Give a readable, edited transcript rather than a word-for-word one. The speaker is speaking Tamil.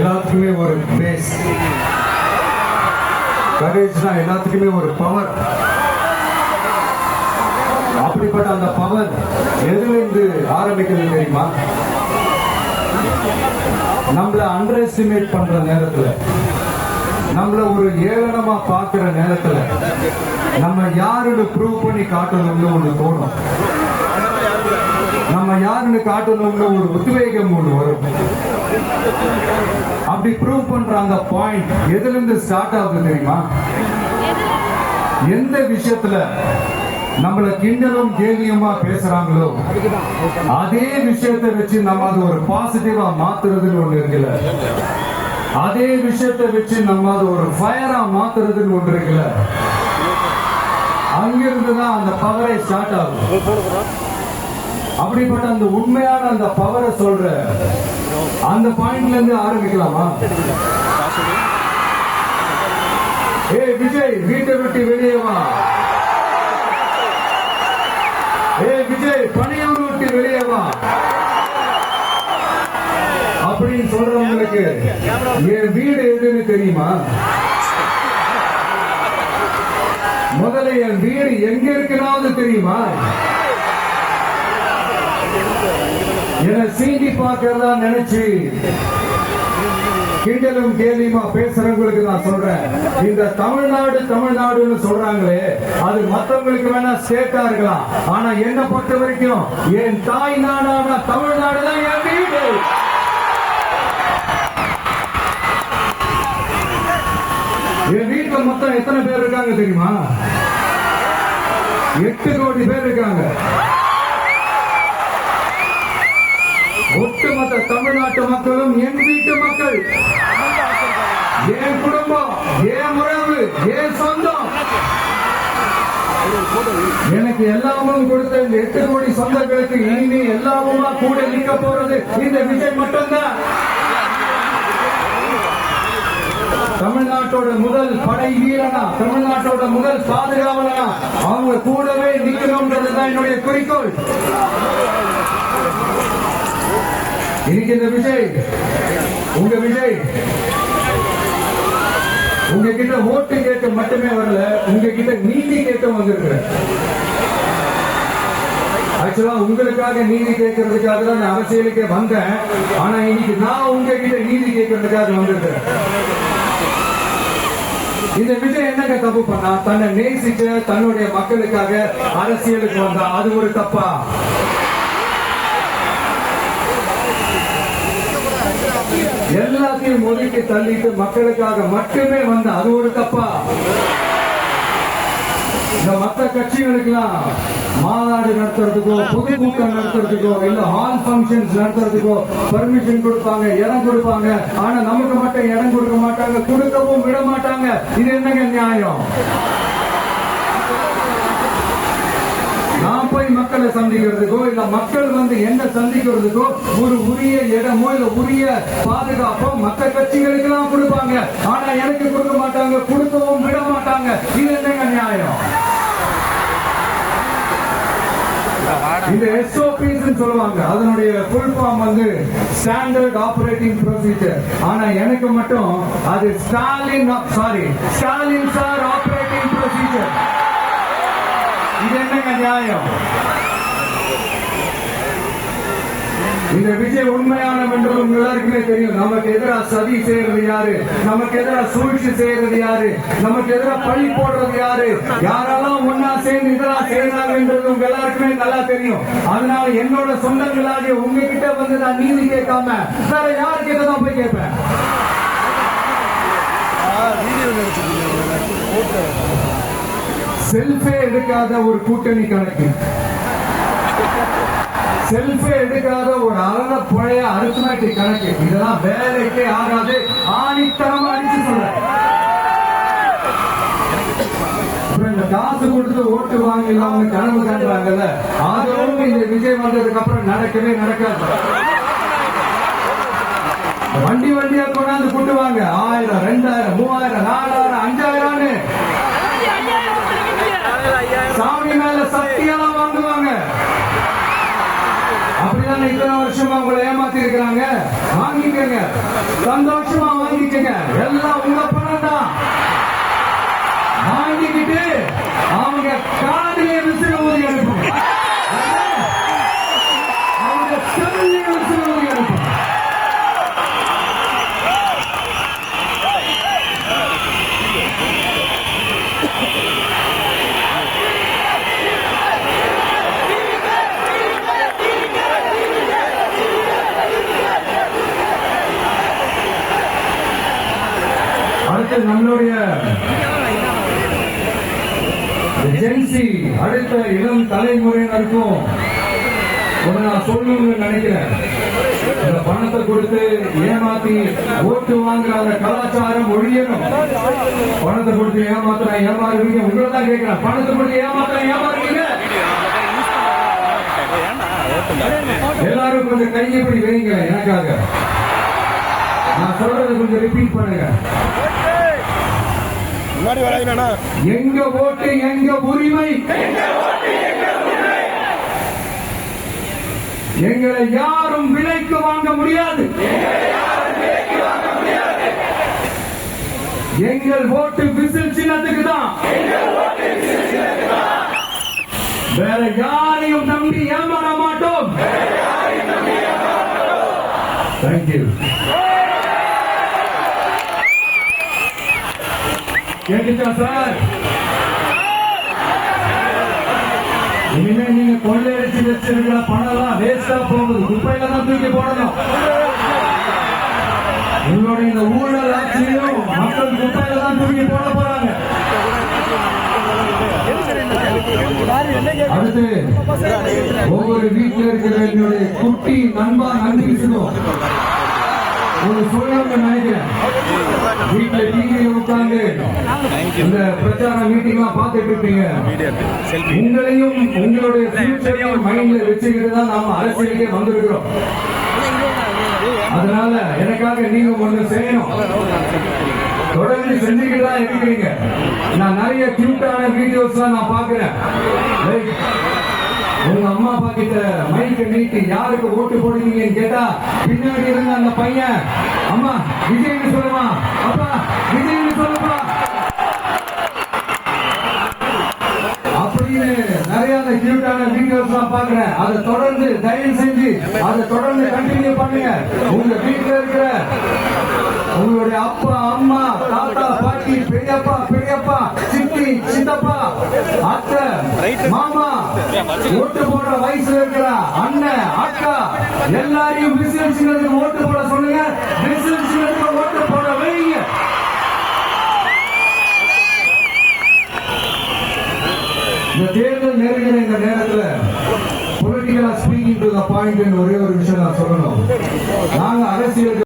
எல்லாத்துக்குமே ஒரு பேஸ், கரேஜ்னா எல்லாத்துக்குமே ஒரு பவர். அப்படிப்பட்ட அந்த பவர் எதிலிருந்து ஆரம்பிக்கிறது தெரியுமா? நம்மள அண்டர் எஸ்டிமேட் பண்ற நேரத்துல, நம்மள ஒரு ஏளனமா பார்க்கிற நேரத்துல நம்ம யாருன்னு ப்ரூவ் பண்ணி காட்டணும்னு ஒண்ணு தோணும். நம்ம யாருன்னு காட்டணும்னு ஒரு உத்வேகம் ஒண்ணு வரும். அப்படி ப்ரூவ் பண்ற அந்த பாயிண்ட் எதுல இருந்து ஸ்டார்ட் ஆகுது தெரியுமா? எந்த விஷயத்துல நம்மள கிண்டலும் கேலியுமா பேசுறாங்களோ அதே விஷயத்தை வச்சு நம்ம அது ஒரு பாசிட்டிவா மாத்துறதுன்னு ஒண்ணு இருக்குல்ல, அதே விஷயத்தை வச்சு நம்ம அது ஒரு ஃபயரா மாத்துறதுன்னு ஒன்று இருக்குல்ல, அங்கிருந்துதான் அந்த பவரை ஸ்டார்ட் ஆகும். அப்படிப்பட்ட அந்த உண்மையான அந்த பவரை சொல்ற அந்த பாயிண்ட்ல இருந்து ஆரம்பிக்கலாமா? ஏ விஜய், வீட்டை விட்டு வெளியே வா. ஏ விஜய், பணியூர் விட்டு வெளியே வா அப்படின்னு சொல்றவங்களுக்கு என் வீடு எதுன்னு தெரியுமா? முதல்ல என் வீடு எங்க இருக்குனாவது தெரியுமா? என சீண்டி பார்க்கறதா நினைச்சு கிண்டலும் கேலியுமா பேசுறவங்களுக்கு நான் சொல்றேன், இந்த தமிழ்நாடு தமிழ்நாடுன்னு சொல்றாங்களே அது மற்றவங்களுக்கு வேணா ஸ்டேட்டா இருக்கலாம், ஆனா என்ன பொறுத்த வரைக்கும் என் தாய் நாடான தமிழ்நாடு தான் என் வீடு. என் வீட்டுல மொத்தம் எத்தனை பேர் இருக்காங்க தெரியுமா? 8 கோடி பேர் இருக்காங்க. ஒட்டுமொத்த தமிழ்நாட்டு மக்களும் என் வீட்டு மக்கள், என் குடும்பம், என் உறவு, என் சொந்தம். எனக்கு எல்லாமும் கொடுத்த இந்த 8 கோடி சொந்தங்களுக்கு இனிமே எல்லாமுமா கூட நிற்க போறது இந்த விஜய் மட்டும்தான். தமிழ்நாட்டோட முதல் படை வீரனா, தமிழ்நாட்டோட முதல் பாதுகாவலனா அவங்க கூடவே நிற்கணும்ன்றதுதான் என்னுடைய குறிக்கோள். இன்னைக்கு இந்த விஜய், உங்க விஜய் உங்ககிட்ட ஓட்டு கேட்க மட்டுமே வரல, உங்ககிட்ட நீதி கேட்க வந்திருக்கிறேன். ஆக்சுவலா உங்களுக்காக நீதி கேட்கறதுக்காக தான் நான் அரசியலுக்கே வந்தேன். ஆனா இன்னைக்கு நான் உங்ககிட்ட நீதி கேட்கறதுக்காக வந்திருக்கிறேன். இந்த விஜய் என்னங்க தப்பு பண்ணா? தன்னை நேசிச்ச தன்னுடைய மக்களுக்காக அரசியலுக்கு வந்தா அது ஒரு தப்பா? எல்லாத்தையும் ஒதுக்கி தள்ளிட்டு மக்களுக்காக மட்டுமே வந்த அது ஒரு தப்பா? இந்த மற்ற கட்சிகளுக்கெல்லாம் மாநாடு நடத்துறதுக்கோ, பொதுக்கூட்டம் நடத்துறதுக்கோ, இல்ல ஹால் பங்கன்ஸ் நடத்துறதுக்கோ பர்மிஷன் கொடுப்பாங்க, இடம் கொடுப்பாங்க. ஆனா நமக்கு மட்டும் இடம் கொடுக்க மாட்டாங்க, கொடுக்கவும் விட மாட்டாங்க. இது என்னங்க நியாயம்? நான் போய் மக்களை சந்திக்கிறதுக்கோ இல்ல மக்கள் வந்து என்ன சந்திக்கிறதுக்கோ ஒரு உரிய இடமோ இல்ல உரிய பாதுகாப்போ மற்ற கட்சிகளுக்கு எல்லாம் கொடுப்பாங்க. ஆனா எனக்கு கொடுக்க மாட்டாங்க, கொடுக்கவும் விட மாட்டாங்க. இது என்னங்க நியாயம்? இந்த SOPs சொல்லுவாங்க, அதனுடைய ஃபுல் ஃபார்ம் வந்து ஸ்டாண்டர்ட் ஆபரேட்டிங் ப்ரொசீஜர். ஆனா எனக்கு மட்டும் அது ஸ்டாலின் சார் ஆபரேட்டிங் ப்ரொசீஜர். இது என்னங்க நியாயம்? இந்த விஜய் உண்மையானவென்றது உங்க எல்லாருக்குமே தெரியும். நமக்கு எதிராக சதி செய்யறது யாரு, நமக்கு எதிராக சூழ்ச்சி செய்யறது யாரு, நமக்கு எதிராக பழி போடுறது யாரு, யாரெல்லாம் ஒன்னா சேர்ந்து இதெல்லாம் செய்யறாங்கன்றது உங்க எல்லாருக்குமே நல்லா தெரியும். அதனால என்னோட சொந்தங்களாகிய உங்ககிட்ட வந்து நான் நீதி கேட்காம வேற யாருக்கிட்ட தான் போய் கேட்பேன். செல்ஃபே எடுக்காத ஒரு கூட்டணி கணக்கு, செல்ஃபே எடுக்காத ஒரு அரண பழைய அரித்மெட்டிக் கணக்கு, இதெல்லாம் வேலைக்கே ஆகாது. ஆணித்தரமா அடிச்சு சொல்றேன். இந்த காசு கொடுத்து ஓட்டு வாங்கலாம் கனவு காண்றாங்கல்ல, அதுவும் இந்த விஜய் வந்ததுக்கு அப்புறம் நடக்கவே நடக்காது. வண்டி வண்டியா கொண்டாந்து கூட்டுவாங்க. 1000, 2000, 3000, 4000, 5000 சாமி மேல சக்தியெல்லாம் வாங்குவாங்க. அப்படிதான் தானே இத்தனை வருஷமா உங்களை ஏமாத்தி இருக்கிறாங்க. வாங்கிக்கங்க, சந்தோஷமா வாங்கிக்கங்க. எல்லாம் உங்க பணம் தான். வாங்கிக்கிட்டு அவங்க காதிலே விசில் ஊதி அனுப்புங்க. அவங்க செல்லிலே விசில் ஊதி அனுப்புங்க. அடுத்து நம்மளுடைய ஜென்சி அடுத்த இளம் தலைமுறையினருக்கும் நான் சொல்லணும்னு நினைக்கிறேன். இந்த பணத்தை கொடுத்து ஏமாத்தி ஓட்டு வாங்குற அந்த கலாச்சாரம் ஒழியணும். பணத்தை கொடுத்து ஏமாறுவீங்க. உங்களை தான் கேட்கிறேன். பணத்தை கொடுத்து ஏமாறுவீங்க. எல்லாரும் கொஞ்சம் கையப்படி வைங்க. எனக்காக நான் சொல்றதை கொஞ்சம் ரிப்பீட் பண்ணுங்க. எங்க ஓட்டு எங்க உரிமை. எங்களை யாரும் விலைக்கு வாங்க முடியாது. எங்கள் ஓட்டு விசில் சின்னத்துக்கு தான். வேற யாரையும் நம்பி ஏமாற மாட்டோம். தேங்க்யூ. கேட்டுச்சா சார்? இனிமே நீங்க கொள்ளையடிச்சு வச்சிருக்கிற பணம் எல்லாம் வேஸ்டா போகுது. குப்பையில தான் தூக்கி போடணும். உங்களுடைய இந்த ஊழல் ஆட்சியும் மக்கள் குப்பையில தான் தூக்கி போட போறாங்க. அடுத்து ஒவ்வொரு வீட்டில் இருக்கிற என்னுடைய குட்டி நண்பா நன்றி சொல்லுவோம். ஒரு சொல்லுங்க நினைக்கிறேன். வீட்டுல டிவியில உட்கார்ந்து இந்த பிரச்சார மீட்டிங் எல்லாம் பார்த்துட்டு இருப்பீங்க. உங்களையும் உங்களுடைய ஃபியூச்சரையும் மைண்ட்ல வச்சுக்கிட்டு தான் நாம அரசியலுக்கே வந்திருக்கிறோம். அதனால எனக்காக நீங்க ஒண்ணு செய்யணும். தொடர்ந்து செஞ்சுக்கிட்டு தான் இருக்கிறீங்க. நான் நிறைய கியூட்டான வீடியோஸ் எல்லாம் நான் பாக்குறேன். உங்க அம்மா அப்பா கிட்ட மைக்க நீட்டி யாருக்கு ஓட்டு போடுவீங்கன்னு கேட்டா பின்னாடி இருந்த அந்த பையன் அம்மா விஜய்னு சொல்லுமா, அப்பா விஜய்னு சொல்லுமா அப்படின்னு நிறைய அந்த கியூட்டான வீடியோஸ் எல்லாம் பாக்குறேன். அதை தொடர்ந்து தயவு செஞ்சு அதை தொடர்ந்து கண்டினியூ பண்ணுங்க. உங்க வீட்டுல இருக்கிற உங்களுடைய அப்பா அம்மா தாத்தா பாட்டி பெரியப்பா சித்தி சித்தப்பா அத்தை மாமா ஓட்டு போடுற வயசுல இருக்கிற அண்ணன் அக்கா எல்லாரையும் விசில் சின்னத்துக்கு ஓட்டு போட சொல்லுங்க. விசில் சின்னத்துக்கு ஓட்டு போட வைங்க. இந்த தேர்தல் நெருங்கிற இந்த நேரத்தில் பொலிட்டிக்கலா ஸ்பீக்கிங் டு த பாயிண்ட் ஒரே ஒரு விஷயம் நான் சொல்லணும். நாங்க அரசியல்